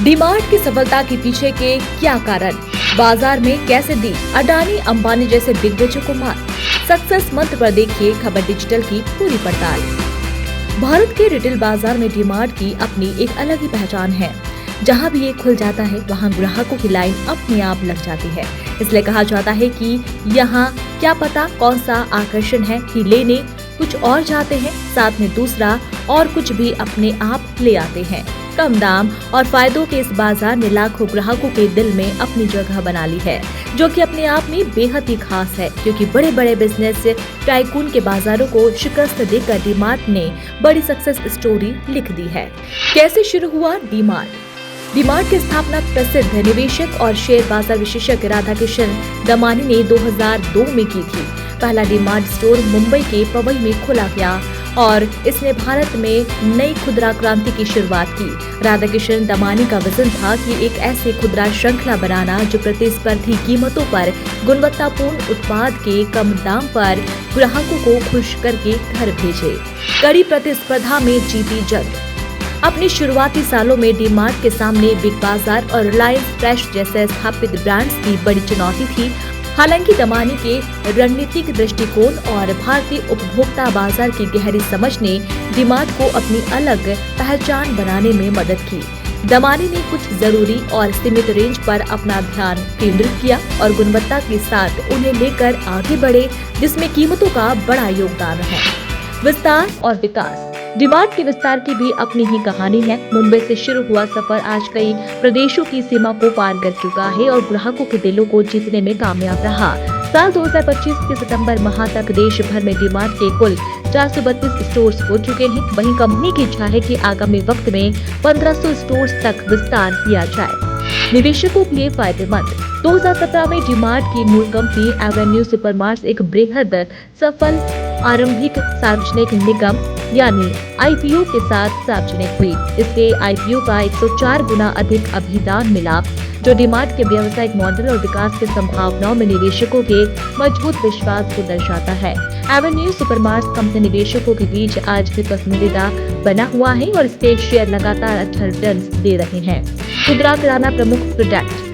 डीमार्ट की सफलता के पीछे के क्या कारण, बाजार में कैसे दी अडानी अंबानी जैसे दिग्गजों को मात। सक्सेस मंत्र पर देखिए खबर डिजिटल की पूरी पड़ताल। भारत के रिटेल बाजार में डीमार्ट की अपनी एक अलग ही पहचान है। जहां भी ये खुल जाता है वहां ग्राहकों की लाइन अपने आप लग जाती है। इसलिए कहा जाता है कि यहाँ क्या पता कौन सा आकर्षण है कि लेने कुछ और जाते हैं, साथ में दूसरा और कुछ भी अपने आप ले आते हैं। कम दाम और फायदों के इस बाजार ने लाखों ग्राहकों के दिल में अपनी जगह बना ली है, जो कि अपने आप में बेहद ही खास है, क्योंकि बड़े बड़े बिजनेस टाइकून के बाजारों को शिकस्त देकर डीमार्ट ने बड़ी सक्सेस स्टोरी लिख दी है। कैसे शुरू हुआ डीमार्ट? डीमार्ट की स्थापना प्रसिद्ध निवेशक और शेयर बाजार विशेषज्ञ राधाकिशन दमानी ने 2002 में की थी। पहला डीमार्ट स्टोर मुंबई के पवई में खोला गया और इसने भारत में नई खुदरा क्रांति की शुरुआत की। राधाकिशन दमानी का विजन था कि एक ऐसी खुदरा श्रृंखला बनाना जो प्रतिस्पर्धी कीमतों पर गुणवत्तापूर्ण उत्पाद के कम दाम पर ग्राहकों को खुश करके घर भेजे। कड़ी प्रतिस्पर्धा में जीती जंग। अपने शुरुआती सालों में डीमार्ट के सामने बिग बाजार और रिलायंस फ्रेश जैसे स्थापित ब्रांड्स की बड़ी चुनौती थी। हालांकि दमानी के रणनीतिक दृष्टिकोण और भारतीय उपभोक्ता बाजार की गहरी समझ ने डीमार्ट को अपनी अलग पहचान बनाने में मदद की। दमानी ने कुछ जरूरी और सीमित रेंज पर अपना ध्यान केंद्रित किया और गुणवत्ता के साथ उन्हें लेकर आगे बढ़े, जिसमें कीमतों का बड़ा योगदान है। विस्तार और विकास। डीमार्ट के विस्तार की भी अपनी ही कहानी है। मुंबई से शुरू हुआ सफर आज कई प्रदेशों की सीमा को पार कर चुका है और ग्राहकों के दिलों को जीतने में कामयाब रहा। साल 2025 के सितंबर माह तक देश भर में डीमार्ट के कुल 432 स्टोर्स हो चुके हैं। वहीं कंपनी की इच्छा है कि आगामी वक्त में 1500 स्टोर्स तक विस्तार किया जाए। निवेशकों के लिए फायदेमंद। 2017 में डीमार्ट की मूल कंपनी एवेन्यू सुपरमार्ट्स एक बेहद सफल आरंभिक सार्वजनिक निगम यानी आईपीओ के साथ सार्वजनिक हुई। इसके आईपीओ का 104 गुना अधिक अभिदान मिला, जो डीमार्ट के व्यावसायिक मॉडल और विकास की संभावनाओं में निवेशकों के मजबूत विश्वास को दर्शाता है। एवेन्यू सुपरमार्ट्स कंपनी निवेशकों के बीच आज भी पसंदीदा बना हुआ है और इसके शेयर लगातार अच्छा रिटर्न दे रहे हैं। खुदरा किराना प्रमुख प्रोडक्ट।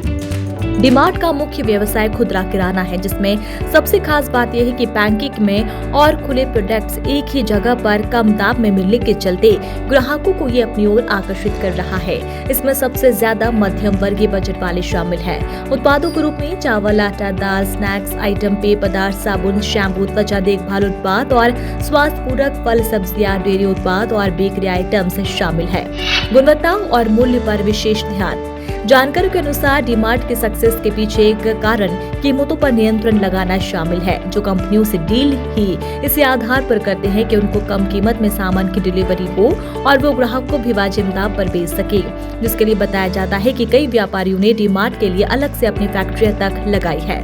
डीमार्ट का मुख्य व्यवसाय खुदरा किराना है, जिसमें सबसे खास बात यह है कि पैकेजिंग में और खुले प्रोडक्ट्स एक ही जगह पर कम दाम में मिलने के चलते ग्राहकों को ये अपनी ओर आकर्षित कर रहा है। इसमें सबसे ज्यादा मध्यम वर्गीय बजट वाले शामिल हैं। उत्पादों के रूप में चावल, आटा, दाल, स्नैक्स आइटम, पेय पदार्थ, साबुन, शैम्पू, त्वचा देखभाल उत्पाद और स्वास्थ्य पूरक फल, सब्जियां, डेयरी उत्पाद और बेकरी आइटम्स शामिल है। गुणवत्ता और मूल्य पर विशेष ध्यान। जानकारियों के अनुसार डीमार्ट के सक्सेस के पीछे एक कारण कीमतों पर नियंत्रण लगाना शामिल है, जो कंपनियों से डील ही इसी आधार पर करते हैं कि उनको कम कीमत में सामान की डिलीवरी हो और वो ग्राहक को भी वाजिब दाम पर बेच सके। जिसके लिए बताया जाता है कि कई व्यापारियों ने डीमार्ट के लिए अलग से अपनी फैक्ट्रियां तक लगाई है।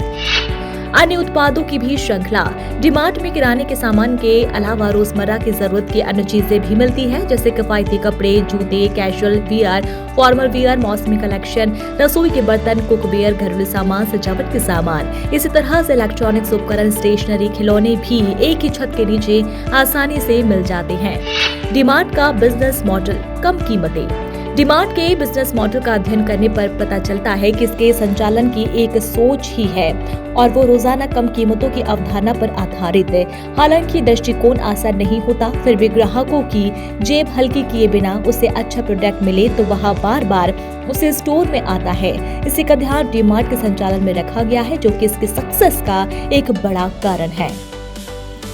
अन्य उत्पादों की भी श्रृंखला। डीमार्ट में किराने के सामान के अलावा रोजमर्रा की जरूरत की अन्य चीजें भी मिलती हैं, जैसे किफायती कपड़े, जूते, कैजुअल वियर, फॉर्मल वियर, मौसमी कलेक्शन, रसोई के बर्तन, कुकवेयर, घरेलू सामान, सजावट के सामान। इसी तरह से इलेक्ट्रॉनिक्स उपकरण, स्टेशनरी, खिलौने भी एक ही छत के नीचे आसानी से मिल जाते हैं। डीमार्ट का बिजनेस मॉडल। कम कीमतें। डीमार्ट के बिजनेस मॉडल का अध्ययन करने पर पता चलता है कि इसके संचालन की एक सोच ही है और वो रोजाना कम कीमतों की अवधारणा पर आधारित है। हालांकि दृष्टिकोण आसान नहीं होता, फिर भी ग्राहकों की जेब हल्की किए बिना उसे अच्छा प्रोडक्ट मिले तो वह बार बार उसे स्टोर में आता है। इसी का ध्यान डीमार्ट के संचालन में रखा गया है, जो कि इसके सक्सेस का एक बड़ा कारण है।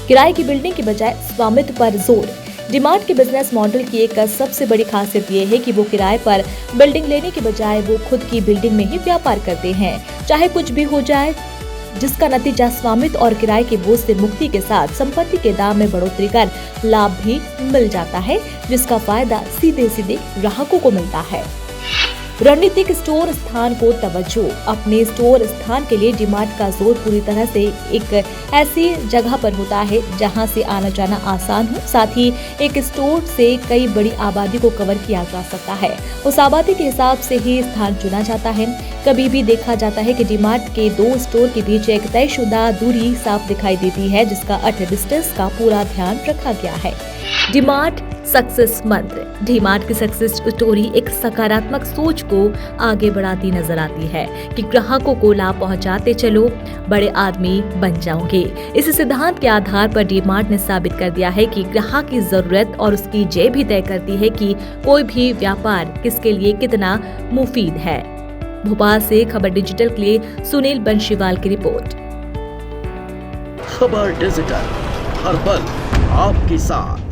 किराए की बिल्डिंग के बजाय स्वामित्व पर जोर। डीमार्ट के बिजनेस मॉडल की एक सबसे बड़ी खासियत ये है कि वो किराए पर बिल्डिंग लेने के बजाय वो खुद की बिल्डिंग में ही व्यापार करते हैं, चाहे कुछ भी हो जाए, जिसका नतीजा स्वामित्व और किराए के बोझ से मुक्ति के साथ संपत्ति के दाम में बढ़ोतरी कर लाभ भी मिल जाता है, जिसका फायदा सीधे सीधे ग्राहकों को मिलता है। रणनीतिक स्टोर स्थान को तवज्जो। अपने स्टोर स्थान के लिए डीमार्ट का जोर पूरी तरह से एक ऐसी जगह पर होता है जहां से आना जाना आसान हो, साथ ही एक स्टोर से कई बड़ी आबादी को कवर किया जा सकता है। उस आबादी के हिसाब से ही स्थान चुना जाता है। कभी भी देखा जाता है कि डीमार्ट के दो स्टोर के बीच एक तयशुदा दूरी साफ दिखाई देती है, जिसका अर्थ डिस्टेंस का पूरा ध्यान रखा गया है। डीमार्ट सक्सेस मंत्र। डीमार्ट की सक्सेस स्टोरी एक सकारात्मक सोच को आगे बढ़ाती नजर आती है कि ग्राहकों को लाभ पहुंचाते चलो, बड़े आदमी बन जाओगे। इस सिद्धांत के आधार पर डीमार्ट ने साबित कर दिया है कि ग्राहक की जरूरत और उसकी जेब भी तय करती है कि कोई भी व्यापार किसके लिए कितना मुफीद है। भोपाल से खबर डिजिटल के लिए सुनील बंशीवाल की रिपोर्ट। खबर डिजिटल, हर पल आपके साथ।